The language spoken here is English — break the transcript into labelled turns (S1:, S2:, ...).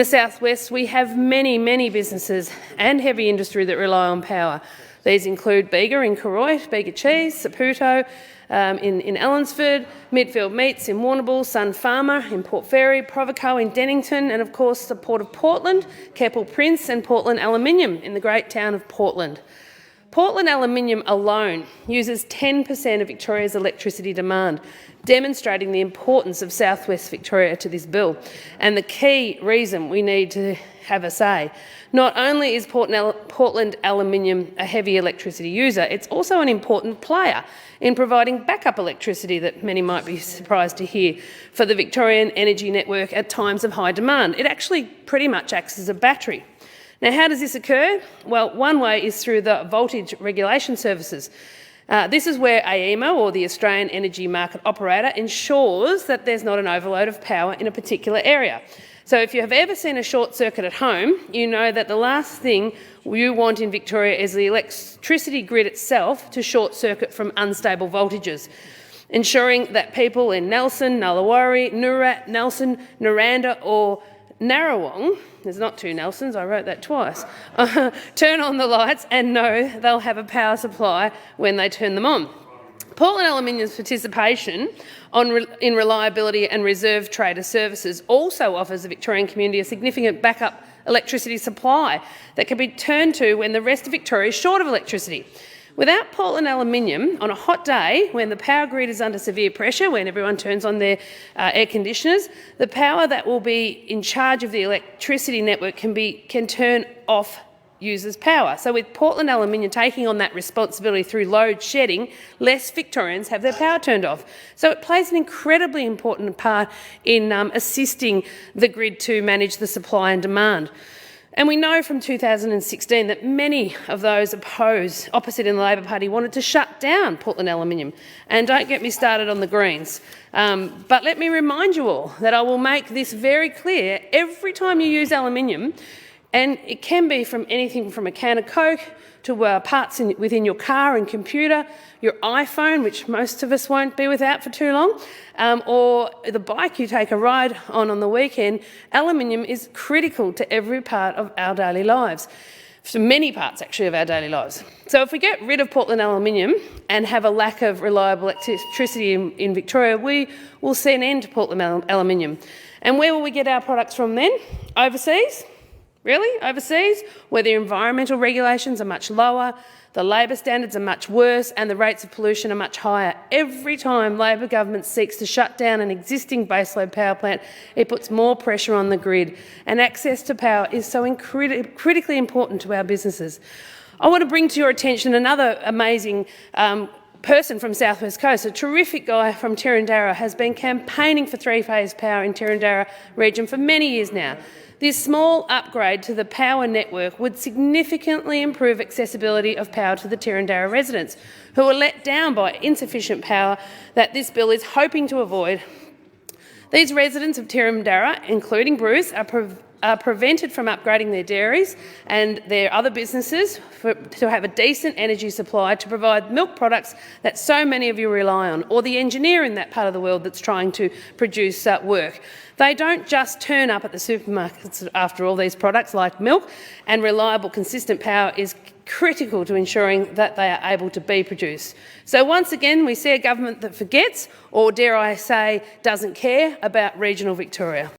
S1: the southwest, we have many businesses and heavy industry that rely on power. These include Bega in Koroit, Bega Cheese, Saputo in Ellinsford, Midfield Meats in Warrnambool, Sun Pharma in Port Fairy, Provoco in Dennington, and of course the Port of Portland, Keppel Prince and Portland Aluminium in the great town of Portland. Portland Aluminium alone uses 10% of Victoria's electricity demand, demonstrating the importance of southwest Victoria to this bill, and the key reason we need to have a say. Not only is Portland Aluminium a heavy electricity user, it's also an important player in providing backup electricity that many might be surprised to hear for the Victorian energy network at times of high demand. It actually pretty much acts as a battery. Now, how does this occur? Well, one way is through the voltage regulation services. This is where AEMO, or the Australian Energy Market Operator, ensures that there's not an overload of power in a particular area. So if you have ever seen a short circuit at home, you know that the last thing you want in Victoria is the electricity grid itself to short circuit from unstable voltages, ensuring that people in Nelson, Nullawarre, Noorat, Nelson, Naranda or Narrawong, there's not two Nelsons, I wrote that twice, turn on the lights and know they'll have a power supply when they turn them on. Portland Aluminium's participation in reliability and reserve trader services also offers the Victorian community a significant backup electricity supply that can be turned to when the rest of Victoria is short of electricity. Without Portland Aluminium, on a hot day when the power grid is under severe pressure, when everyone turns on their air conditioners, the power that will be in charge of the electricity network can turn off users' power. So with Portland Aluminium taking on that responsibility through load shedding, less Victorians have their power turned off. So it plays an incredibly important part in assisting the grid to manage the supply and demand. And we know from 2016 that many of those opposite in the Labor Party wanted to shut down Portland Aluminium. And don't get me started on the Greens. But let me remind you all that I will make this very clear every time you use aluminium, and it can be from anything from a can of Coke to parts within your car and computer, your iPhone, which most of us won't be without for too long, or the bike you take a ride on the weekend. Aluminium is critical to every part of our daily lives, to many parts actually of our daily lives. So if we get rid of Portland Aluminium and have a lack of reliable electricity in Victoria, we will see an end to Portland Aluminium. And where will we get our products from then? Overseas? Really? Overseas, where the environmental regulations are much lower, the labour standards are much worse and the rates of pollution are much higher. Every time Labor government seeks to shut down an existing baseload power plant, it puts more pressure on the grid, and access to power is so critically important to our businesses. I want to bring to your attention another amazing person from South West Coast, a terrific guy from Tirrandarra, has been campaigning for three-phase power in Tirrandarra region for many years now. This small upgrade to the power network would significantly improve accessibility of power to the Tirrandarra residents, who are let down by insufficient power that this bill is hoping to avoid. These residents of Tirrandarra, including Bruce, are prevented from upgrading their dairies and their other businesses to have a decent energy supply to provide milk products that so many of you rely on, or the engineer in that part of the world that's trying to produce work. They don't just turn up at the supermarkets after all. These products like milk, and reliable, consistent power is critical to ensuring that they are able to be produced. So once again, we see a government that forgets, or dare I say, doesn't care about regional Victoria.